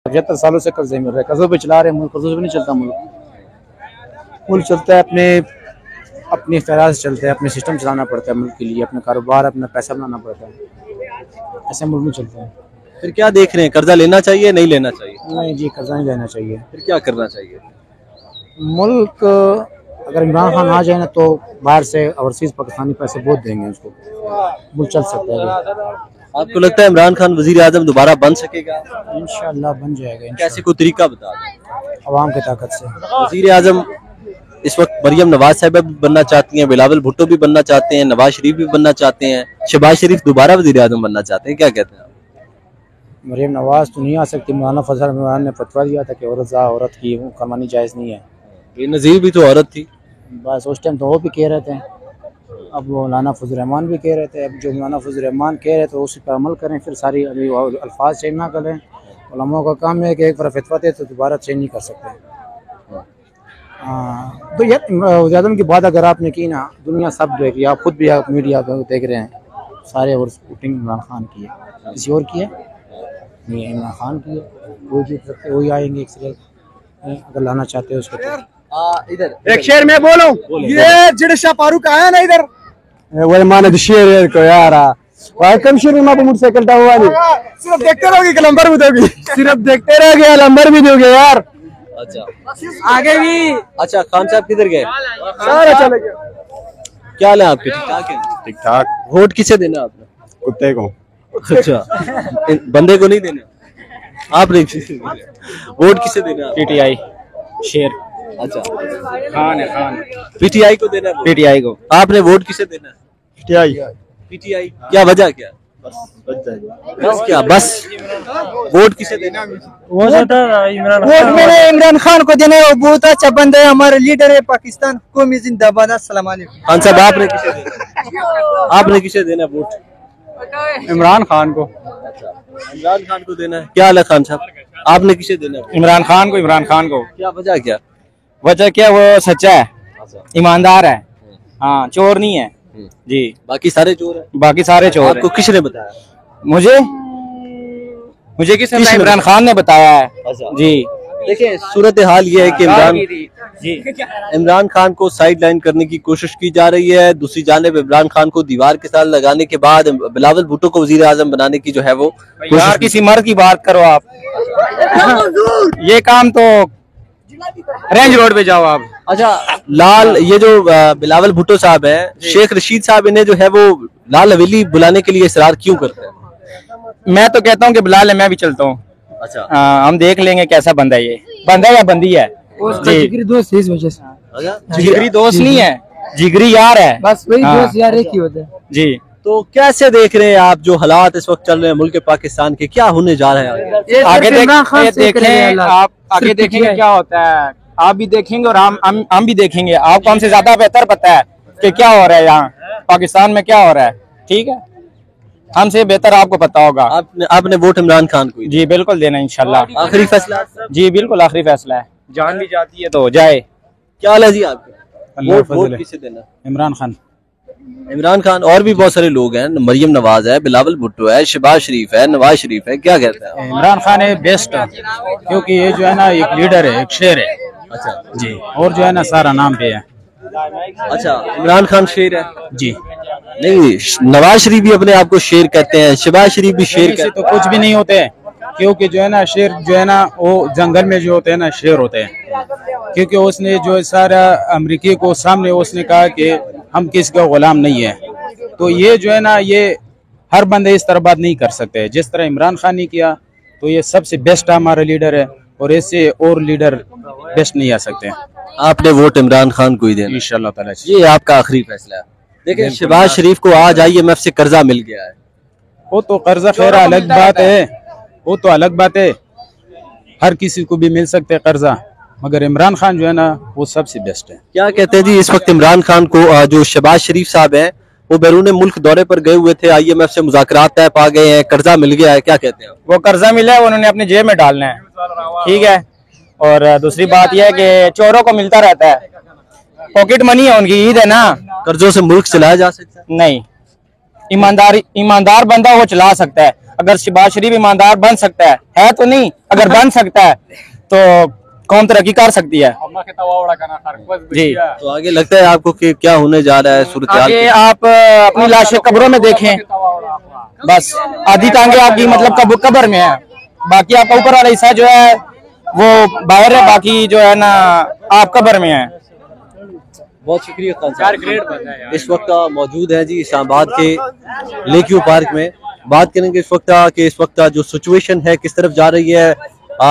75 सालों से कर्जे मिल रहे हैं, कर्जों पे चला रहे हैं मुल्क, कर्जों पे नहीं चलता मुल्क। मुल्क चलता है अपनी ख्याल से चलता है, अपने सिस्टम चलाना पड़ता है मुल्क के लिए, अपना कारोबार अपना पैसा बनाना पड़ता है, ऐसे मुल्क में चलता है। फिर क्या देख रहे हैं, कर्जा लेना चाहिए नहीं लेना चाहिए? नहीं जी, कर्जा नहीं लेना चाहिए। फिर क्या करना चाहिए? मुल्क अगर इमरान खान आ जाए ना तो बाहर से ओवरसीज पाकिस्तानी पैसे बहुत देंगे उसको, मुल्क चल सकता है। आपको लगता है इमरान खान वजीर आजम दोबारा बन सकेगा? इंशाल्लाह बन जाएगा। कैसे कोई तरीका बता दें? अवाम की ताकत से। वजीर आजम इस वक्त मरियम नवाज साहिबा भी बनना चाहती हैं, बिलावल भुट्टो भी बनना चाहते हैं, नवाज शरीफ भी बनना चाहते हैं, शहबाज शरीफ दोबारा वजीर आजम बनना चाहते हैं, क्या कहते हैं? मरियम नवाज तो नहीं आ सकती। मौलाना फजल रहमान ने फतवा दिया था कि औरत की कमानी जायज़ नहीं है। बेनज़ीर भी तो औरत थी। बस उस टाइम तो वो भी कह रहे थे, अब मौलाना फजल रहमान भी कह रहे थे। अब जो मौलाना फजल रहमान कह रहे थे उसी पर अमल करें, फिर सारी अल्फाज चेंज ना करें। उलमा का काम है कि एक बार फतवा दे तो दोबारा चेंज नहीं कर सकते। तो यार वज़ीर आज़म की बात अगर आपने की ना, दुनिया सब देख रही है, आप खुद भी आप मीडिया पर देख रहे हैं सारे, और वोटिंग इमरान खान की है, किसी और की है नहीं, इमरान खान की है। वो जीत सकते, वही आएंगे अगर लाना चाहते हो उसको। इधर एक शेर में बोलो, ये जिड़शा फारूक आया ना इधर, वो माने शेर को यार भाई कम शेर में मोटरसाइकिल टा हुआ नहीं, सिर्फ देखते रहोगे कि नंबर भी दोगे, सिर्फ देखते रहोगे नंबर भी दोगे यार। अच्छा आगे भी। अच्छा, खान साहब किधर गए? सारा चले गया। क्या हाल है आपके? ठीक ठाक है? ठीक ठाक। वोट किसे देना आपने? कुत्ते को। अच्छा, बंदे को नहीं देना आपने? वोट किसे देना? पीटीआई शेर। अच्छा, खान है खान। पीटीआई को देना? पीटीआई को। आपने वोट किसे देना? पीटीआई। पीटीआई, क्या वजह क्या? बस क्या बस वोट किसे देना? वोट मेरे इमरान खान को देना है, वो बहुत अच्छा बंदा है, हमारा लीडर है पाकिस्तान कौमी जिंदाबाद। अस्सलाम वालेकुम। खान साहब आपने किसे देना? आपने किसे देना वोट? इमरान खान को। इमरान खान को देना है। क्या हाल है खान साहब, आपने किसे देना? इमरान खान को। इमरान खान को। क्या वजह क्या? वजह क्या, वो सच्चा है, ईमानदार है, हाँ चोर नहीं है जी। बाकी सारे चोर हैं? बाकी सारे चोर। आपको किसने बताया? मुझे किसने बताया? इमरान खान ने बताया है जी। देखिए सूरत हाल ये है कि इमरान खान को साइड लाइन करने की कोशिश की जा रही है। दूसरी जानिब इमरान खान को दीवार के साथ लगाने के बाद बिलावल भुट्टो को वजीर आजम बनाने की जो है वो यार किसी मर्द की बात करो आप। ये काम तो रेंज रोड पे जाओ आप। अच्छा, लाल ये जो बिलावल भुट्टो साहब है, शेख रशीद साहब इन्हें जो है वो लाल हवेली बुलाने के लिए इसरार क्यों करते हैं? मैं तो कहता हूँ कि बुला ले, मैं भी चलता हूँ। अच्छा, हम देख लेंगे कैसा बंदा है, ये बंदा या बंदी है। जिगरी दोस्त है इस वजह से। जिगरी दोस्त नहीं है, जिगरी यार है, बस वही दोस्त यार एक ही होता है जी। तो कैसे देख रहे हैं आप जो हालात इस वक्त चल रहे हैं मुल्क पाकिस्तान के, क्या होने जा रहे हैं आगे देखें आप, आगे देखेंगे क्या होता है, आप भी देखेंगे और हम भी देखेंगे। आपको हमसे ज्यादा बेहतर पता है कि क्या हो रहा है यहाँ पाकिस्तान में, क्या हो रहा है, ठीक है, हमसे बेहतर आपको पता होगा। आपने वोट इमरान खान को? जी बिल्कुल देना इंशाल्लाह। आखिरी फैसला? जी बिल्कुल आखिरी फैसला है, जान भी जाती है तो जाए। क्या हाल है जी आपका? वोट किसे देना? इमरान खान। इमरान खान। और भी बहुत सारे लोग हैं, मरियम नवाज है, बिलावल भुट्टो है, शहबाज शरीफ है, नवाज शरीफ है, क्या कहते हैं? इमरान खान है बेस्ट, क्योंकि ये जो है ना एक लीडर है, एक शेर है। अच्छा जी, और जो है ना सारा नाम पे है। अच्छा, इमरान खान शेर है जी। नहीं, नवाज शरीफ भी अपने आप को शेर कहते हैं, शहबाज शरीफ भी शेर कहते हैं। तो कुछ भी नहीं होते, क्योंकि जो है ना शेर जो है ना वो जंगल में जो होते हैं ना शेर होते हैं, क्योंकि उसने जो सारा अमेरिकी को सामने उसने कहा कि हम किसका गुलाम नहीं है। तो ये जो है ना ये हर बंदे इस तरह बात नहीं कर सकते, जिस तरह इमरान खान ने किया। तो ये सबसे बेस्ट हमारा लीडर है और इससे और लीडर बेस्ट नहीं आ सकते। आपने वोट इमरान खान को ही देना इंशाल्लाह ताला। ये आपका आखिरी फैसला है। देखिए शहबाज शरीफ को आज IMF से कर्जा मिल गया है। वो तो कर्जा खैर अलग बात है, वो तो अलग बात है, हर किसी को भी मिल सकते है कर्जा, मगर इमरान खान जो है ना वो सबसे बेस्ट है। क्या कहते हैं जी इस वक्त इमरान खान को? जो शहबाज शरीफ साहब हैं वो बैरून मुल्क दौरे पर गए हुए थे, IMF से मुज़ाकरात तय पा गए हैं, कर्जा मिल गया है, क्या कहते हैं? वो कर्जा मिला है, उन्होंने अपने जेब में डालना है, ठीक है। और दूसरी बात यह है कि चोरों को मिलता रहता है, पॉकेट मनी है उनकी, ईद है ना। कर्जों से मुल्क चलाया जा सकता है? नहीं, ईमानदार बंदा वो चला सकता है। अगर शहबाज शरीफ ईमानदार बन सकता है तो नहीं, अगर बन सकता है तो कौन तरक्की कर सकती है जी। तो आगे लगता है आपको कि क्या होने जा रहा है सूरत हाल? आगे आप अपनी लाशें कब्रों में देखें, बस आधी टांगे आपकी मतलब कब्र में है, बाकी आपका ऊपर वाला हिस्सा जो है वो बाहर है, बाकी जो है ना आप कब्र में है। बहुत शुक्रिया खान साहब। इस वक्त मौजूद है जी इस्लामाबाद के लेक व्यू पार्क में। बात करेंगे इस वक्त जो सिचुएशन है किस तरफ जा रही है,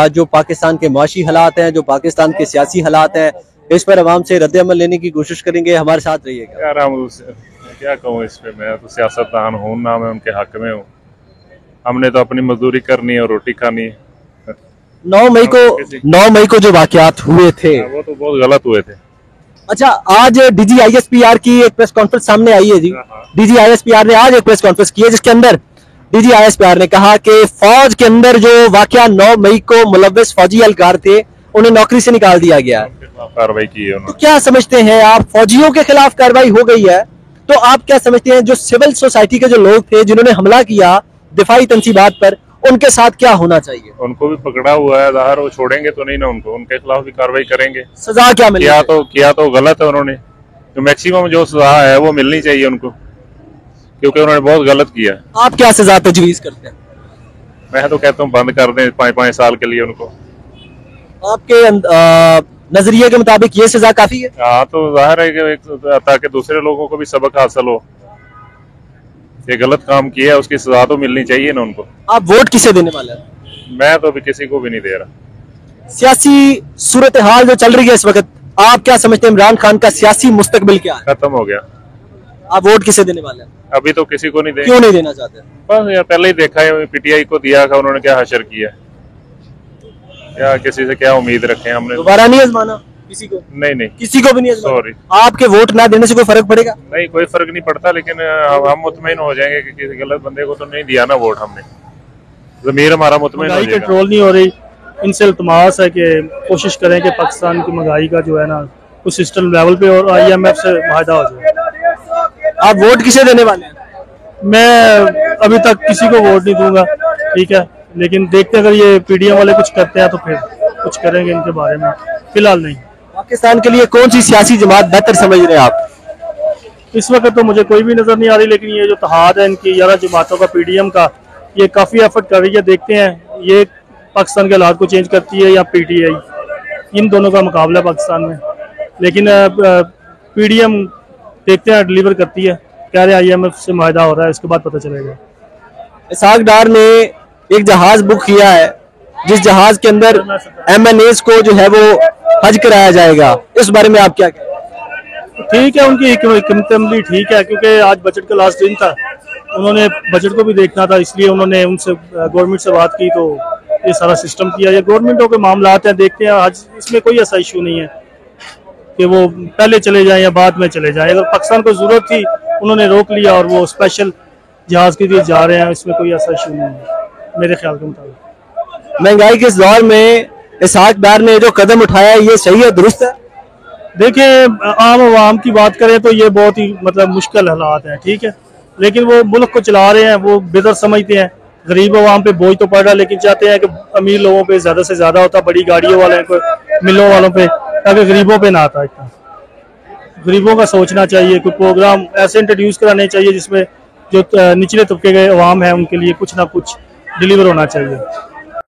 जो पाकिस्तान के माशी हालात हैं, जो पाकिस्तान के सियासी हालात हैं, इस पर आवाम से रद्द अमल लेने की कोशिश करेंगे। हमारे साथ रहिएगा। यार क्या कहूँ इस पे, मैं तो सियासतदान हूँ ना, मैं उनके हक में हूँ। हमने तो अपनी मजदूरी करनी है और रोटी खानी है। 9 मई को जो वाकयात हुए थे वो तो बहुत गलत हुए थे। अच्छा, आज DGISPR की एक प्रेस कॉन्फ्रेंस सामने आई है जी। DGISPR ने आज एक प्रेस कॉन्फ्रेंस की है जिसके अंदर DGISPR ने कहा कि फौज के अंदर जो वाकया 9 मई को मुलव्वस फौजी एहलकार थे उन्हें नौकरी से निकाल दिया गया है। कार्रवाई की है उन्होंने। तो क्या समझते हैं आप, फौजियों के खिलाफ कार्रवाई हो गई है, तो आप क्या समझते हैं जो सिविल सोसाइटी के जो लोग थे जिन्होंने हमला किया दिफाई तंसीबात पर, उनके साथ क्या होना चाहिए? उनको भी पकड़ा हुआ है, ज़ाहिर वो छोड़ेंगे तो नहीं ना उनको, उनके खिलाफ भी कार्रवाई करेंगे। सजा क्या मिलेगी? किया तो गलत है उन्होंने, तो मैक्सिमम जो सजा है वो मिलनी चाहिए उनको, क्योंकि उन्होंने बहुत गलत किया। आप क्या सजा तजवीज करते हैं? मैं तो कहता हूँ बंद कर दें 5-5 साल के लिए उनको। आपके नजरिए के मुताबिक ये सजा काफी है? हाँ, तो जाहिर है कि ताकि दूसरे लोगों को भी सबक हासिल हो। ये गलत काम किया है, उसकी सजा तो मिलनी चाहिए ना उनको। आप वोट किसे देने वाले हैं? मैं तो अभी किसी को भी नहीं दे रहा। सियासी सूरत हाल जो चल रही है इस वक्त, आप क्या समझते हैं इमरान खान का सियासी मुस्तकबिल क्या है? खत्म हो गया। आप वोट किसे देने वाले हैं? अभी तो किसी को नहीं दे। क्यों नहीं देना चाहते? बस यार पहले ही देखा है, PTI को दिया था उन्होंने, क्या हशर किया। क्या किसी से क्या उम्मीद रखे हमने? दोबारा नहीं आजमाना किसी को? नहीं किसी को भी नहीं आजमाना। सॉरी। आपके वोट ना देने से कोई फर्क पड़ेगा? नहीं, कोई फर्क नहीं पड़ता, लेकिन हम मुतमईन हो जाएंगे कि किसी गलत बंदे को तो नहीं दिया ना वोट हमने। ज़मीर हमारा मुतमईन हो जाएगा। कंट्रोल नहीं हो रही, इनसे इल्तमास है कि कोशिश करें कि पाकिस्तान की महंगाई का जो है ना उस सिस्टम लेवल पे और IMF से माहिदा हो जाए। आप वोट किसे देने वाले हैं? मैं अभी तक किसी को वोट नहीं दूंगा, ठीक है, लेकिन देखते अगर ये PDM वाले कुछ करते हैं तो फिर कुछ करेंगे इनके बारे में, फिलहाल नहीं। पाकिस्तान के लिए कौन सी सियासी जमात बेहतर समझ रहे हैं आप? इस वक्त तो मुझे कोई भी नजर नहीं आ रही, लेकिन ये जो इत्तेहाद है इनकी 11 जमातों का PDM का, ये काफी एफर्ट कर रही है। देखते हैं ये पाकिस्तान के हालात को चेंज करती है या PTI, इन दोनों का मुकाबला है पाकिस्तान में। लेकिन PDM देखते हैं डिलीवर करती है, कह रहे IMF से माहिदा हो रहा है, इसके बाद पता चलेगा। इसाक डार ने एक जहाज बुक किया है जिस जहाज के अंदर MNAs को जो है वो हज कराया जाएगा, इस बारे में आप क्या कहें? ठीक है, उनकी हिकमत अमली ठीक है, क्योंकि आज बजट का लास्ट दिन था, उन्होंने बजट को भी देखना था, इसलिए उन्होंने उनसे गवर्नमेंट से बात की तो ये सारा सिस्टम किया। ये गवर्नमेंटों के मामलात हैं, देखते हैं। आज इसमें कोई ऐसा इशू नहीं है कि वो पहले चले जाएं या बाद में चले जाएं। अगर पाकिस्तान को जरूरत थी उन्होंने रोक लिया और वो स्पेशल जहाज के लिए जा रहे हैं, इसमें कोई ऐसा इशू नहीं है मेरे ख्याल के मुताबिक। महंगाई के इस दौर में इसाक डार ने जो कदम उठाया है ये सही है, दुरुस्त है? देखिए, आम आवाम की बात करें तो ये बहुत ही मतलब मुश्किल हालात हैं, ठीक है, लेकिन वो मुल्क को चला रहे हैं, वो बेहतर समझते हैं। गरीब आवाम पे बोझ तो पड़ रहा है, लेकिन चाहते हैं कि अमीर लोगों पे ज्यादा से ज्यादा होता, बड़ी गाड़ियों वाले को, मिलों वालों पे, ताकि गरीबों पे ना आता इतना। गरीबों का सोचना चाहिए, कोई प्रोग्राम ऐसे इंट्रोड्यूस कराने चाहिए जिसमें जो निचले तबके के अवाम है उनके लिए कुछ ना कुछ डिलीवर होना चाहिए।